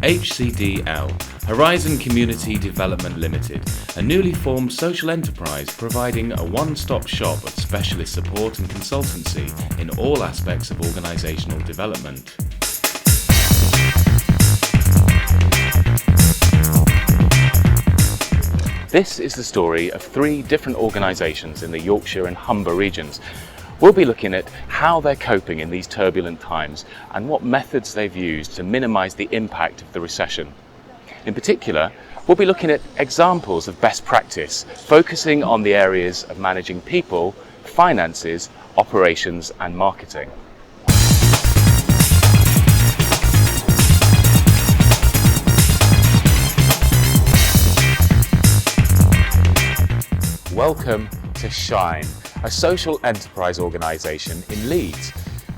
HCDL, Horizon Community Development Limited, a newly formed social enterprise providing a one-stop shop of specialist support and consultancy in all aspects of organisational development. This is the story of 3 different organisations in the Yorkshire and Humber regions. We'll be looking at how they're coping in these turbulent times and what methods they've used to minimise the impact of the recession. In particular, we'll be looking at examples of best practice, focusing on the areas of managing people, finances, operations and marketing. Welcome to Shine, a social enterprise organisation in Leeds.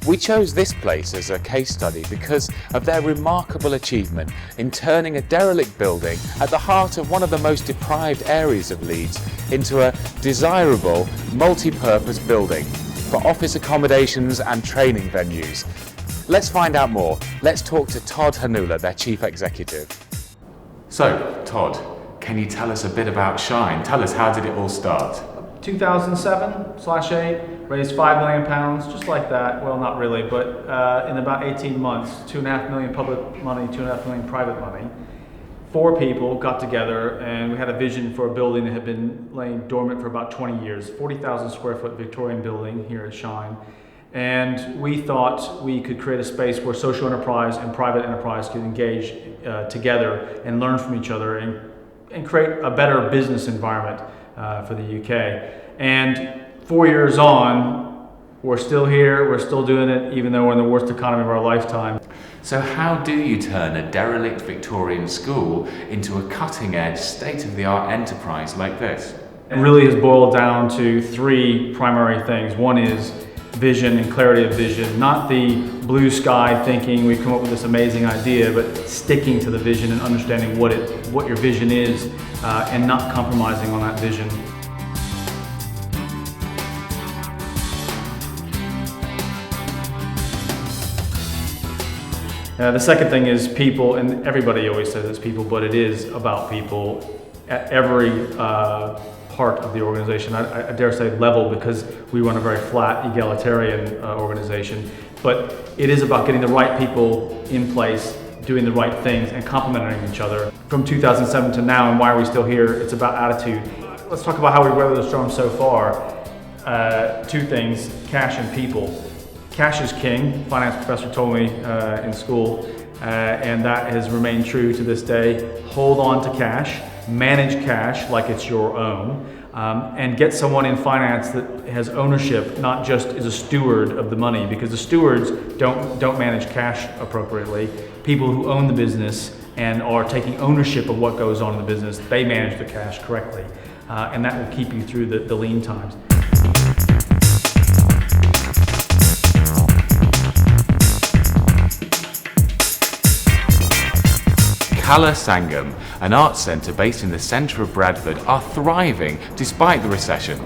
We chose this place as a case study because of their remarkable achievement in turning a derelict building at the heart of one of the most deprived areas of Leeds into a desirable multi-purpose building for office accommodations and training venues. Let's find out more. Let's talk to Todd Hanula, their Chief Executive. So, Todd, can you tell us a bit about Shine? Tell us, how did it all start? 2007/8, raised £5 million, just like that. Well, not really, but in about 18 months, £2.5 million public money, £2.5 million private money. 4 people got together and we had a vision for a building that had been laying dormant for about 20 years, 40,000 square foot Victorian building here at Shine. And we thought we could create a space where social enterprise and private enterprise could engage together and learn from each other and create a better business environment for the UK. And 4 years on, we're still here, we're still doing it, even though we're in the worst economy of our lifetime. So how do you turn a derelict Victorian school into a cutting-edge, state-of-the-art enterprise like this? It really has boiled down to 3 primary things. One is vision and clarity of vision, not the blue sky thinking we've come up with this amazing idea, but sticking to the vision and understanding what your vision is and not compromising on that vision. The second thing is people, and everybody always says it's people, but it is about people at every part of the organization. I dare say level, because we run a very flat egalitarian organization, but it is about getting the right people in place, doing the right things and complementing each other. From 2007 to now, and why are we still here, it's about attitude. Let's talk about how we weathered the storm so far. 2 things, cash and people. Cash is king, finance professor told me in school, and that has remained true to this day. Hold on to cash, manage cash like it's your own, and get someone in finance that has ownership, not just is a steward of the money, because the stewards don't manage cash appropriately. People who own the business and are taking ownership of what goes on in the business, they manage the cash correctly, and that will keep you through the lean times. Kala Sangam, an arts centre based in the centre of Bradford, are thriving despite the recession.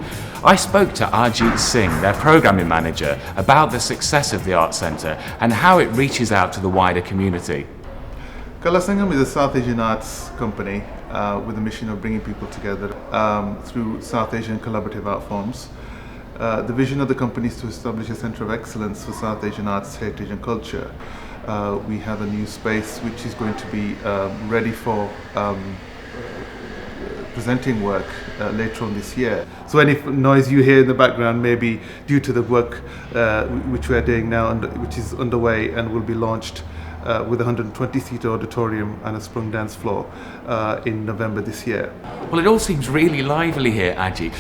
I spoke to Ajit Singh, their programming manager, about the success of the arts centre and how it reaches out to the wider community. Kala Sangam is a South Asian arts company with a mission of bringing people together through South Asian collaborative art forms. The vision of the company is to establish a centre of excellence for South Asian arts, heritage and culture. We have a new space which is going to be ready for presenting work later on this year. So any noise you hear in the background may be due to the work which we are doing now, which is underway and will be launched with a 120-seater auditorium and a sprung dance floor in November this year. Well, it all seems really lively here, Ajit.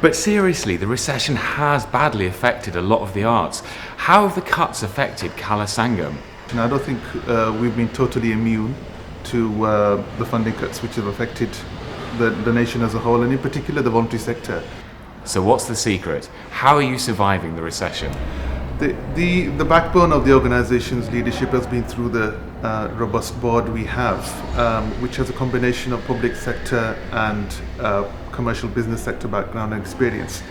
But seriously, the recession has badly affected a lot of the arts. How have the cuts affected Kala Sangam? I don't think we've been totally immune to the funding cuts which have affected the nation as a whole, and in particular the voluntary sector. So what's the secret? How are you surviving the recession? The backbone of the organization's leadership has been through the robust board we have, which has a combination of public sector and commercial business sector background and experience.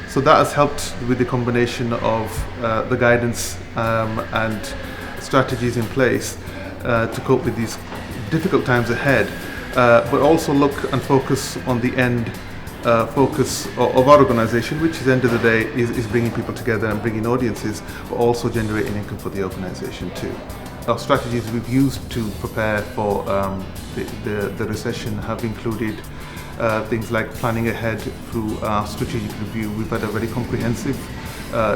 So that has helped with the combination of the guidance and strategies in place to cope with these difficult times ahead, but also look and focus on the end focus of our organization, which at the end of the day is bringing people together and bringing audiences, but also generating income for the organization too. Our strategies we've used to prepare for the recession have included things like planning ahead through our strategic review. We've had a very comprehensive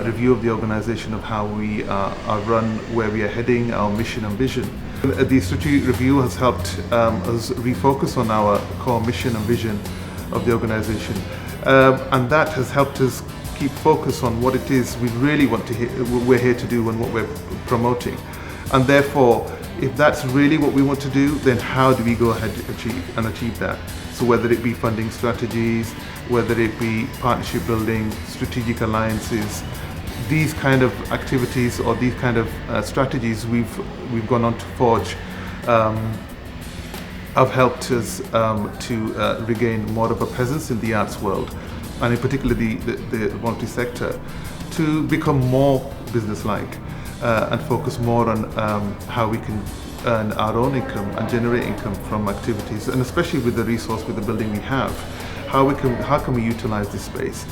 review of the organization of how we are run, where we are heading, our mission and vision. The strategic review has helped us refocus on our core mission and vision of the organization, and that has helped us keep focus on what it is we really want to we're here to do and what we're promoting. And therefore, if that's really what we want to do, then how do we go ahead and achieve that? So whether it be funding strategies, whether it be partnership building, strategic alliances, these kind of activities or these kind of strategies we've gone on to forge have helped us to regain more of a presence in the arts world, and in particular the voluntary sector, to become more business-like and focus more on how we can earn our own income and generate income from activities, and especially with the resource, with the building we have, how can we utilize this space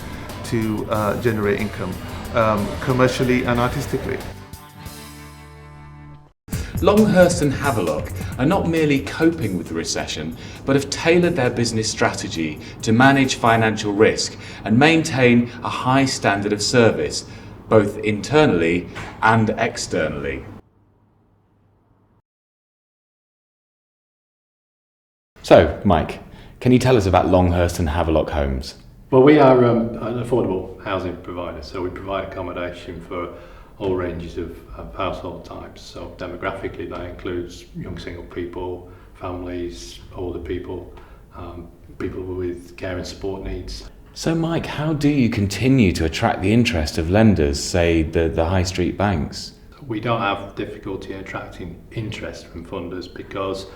to generate income commercially and artistically. Longhurst and Havelock are not merely coping with the recession, but have tailored their business strategy to manage financial risk and maintain a high standard of service, both internally and externally. So, Mike, can you tell us about Longhurst and Havelock Homes? Well, we are an affordable housing provider, so we provide accommodation for all ranges of household types. So demographically, that includes young single people, families, older people, people with care and support needs. So, Mike, how do you continue to attract the interest of lenders, say the high street banks? We don't have difficulty in attracting interest from funders because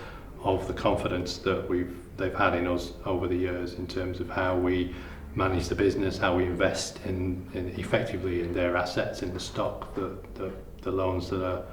of the confidence that they've had in us over the years in terms of how we manage the business, how we invest in effectively in their assets, in the stock, the loans that are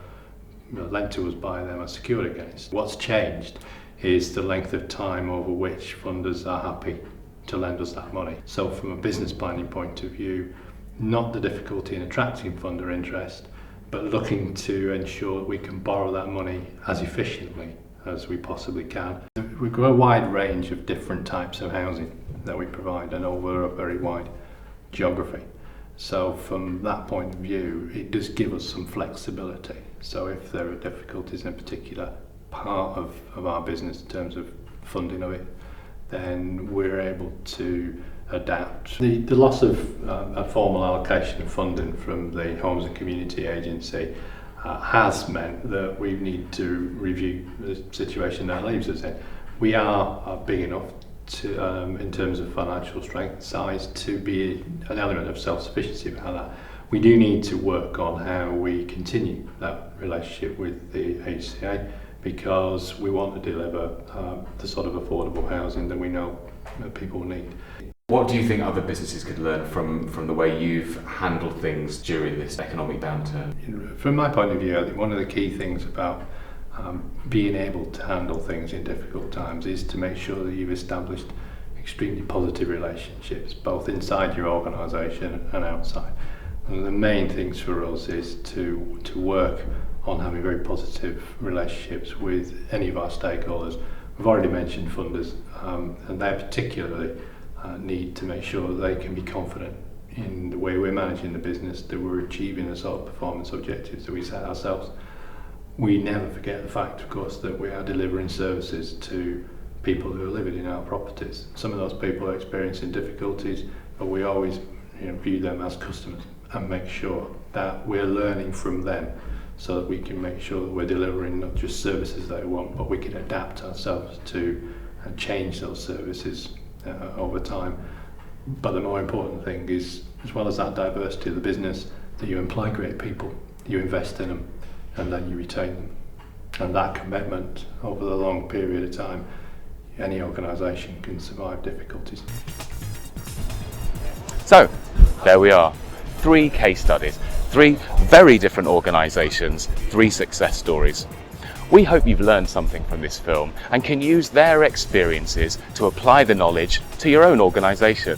lent to us by them are secured against. What's changed is the length of time over which funders are happy to lend us that money. So from a business planning point of view, not the difficulty in attracting funder interest, but looking to ensure we can borrow that money as efficiently as we possibly can. We've got a wide range of different types of housing that we provide and over a very wide geography. So from that point of view, it does give us some flexibility. So if there are difficulties in a particular part of our business in terms of funding of it, then we're able to adapt. The loss of a formal allocation of funding from the Homes and Community Agency has meant that we need to review the situation that leaves us in. We are big enough to, in terms of financial strength, size, to be an element of self-sufficiency about that. We do need to work on how we continue that relationship with the HCA because we want to deliver the sort of affordable housing that we know that people need. What do you think other businesses could learn from the way you've handled things during this economic downturn? From my point of view, I think one of the key things about being able to handle things in difficult times is to make sure that you've established extremely positive relationships, both inside your organisation and outside. One of the main things for us is to work on having very positive relationships with any of our stakeholders. We've already mentioned funders, and they particularly need to make sure that they can be confident in the way we're managing the business, that we're achieving the sort of performance objectives that we set ourselves. We never forget the fact, of course, that we are delivering services to people who are living in our properties. Some of those people are experiencing difficulties, but we always view them as customers and make sure that we're learning from them so that we can make sure that we're delivering not just services they want, but we can adapt ourselves to and change those services over time. But the more important thing is, as well as that diversity of the business, that you employ great people, you invest in them, and then you retain them. And that commitment over the long period of time, any organisation can survive difficulties. So, there we are. 3 case studies, 3 very different organisations, 3 success stories. We hope you've learned something from this film and can use their experiences to apply the knowledge to your own organisation.